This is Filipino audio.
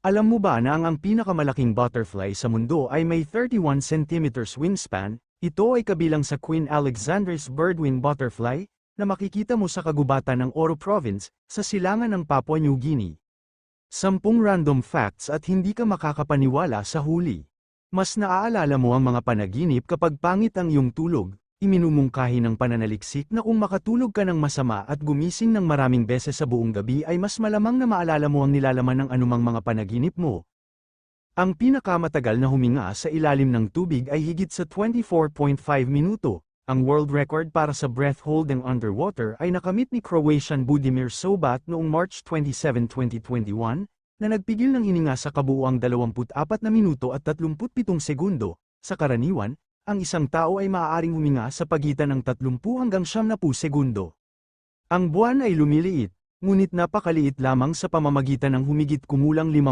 Alam mo ba na ang pinakamalaking butterfly sa mundo ay may 31 centimeters wingspan? Ito ay kabilang sa Queen Alexandra's birdwing butterfly, na makikita mo sa kagubatan ng Oro Province, sa silangan ng Papua New Guinea. 10 random facts at hindi ka makakapaniwala sa huli. Mas naaalala mo ang mga panaginip kapag pangit ang iyong tulog. Iminumungkahi ng pananaliksik na kung makatulog ka ng masama at gumising ng maraming beses sa buong gabi ay mas malamang na maalala mo ang nilalaman ng anumang mga panaginip mo. Ang pinakamatagal na huminga sa ilalim ng tubig ay higit sa 24.5 minuto. Ang world record para sa breath holding underwater ay nakamit ni Croatian Budimir Sobat noong March 27, 2021, na nagpigil ng hininga sa kabuuang 24 na minuto at 37 segundo. Sa karaniwan, ang isang tao ay maaaring huminga sa pagitan ng 30 hanggang 90 segundo. Ang buwan ay lumiliit, ngunit napakaliit lamang sa pamamagitan ng humigit kumulang 50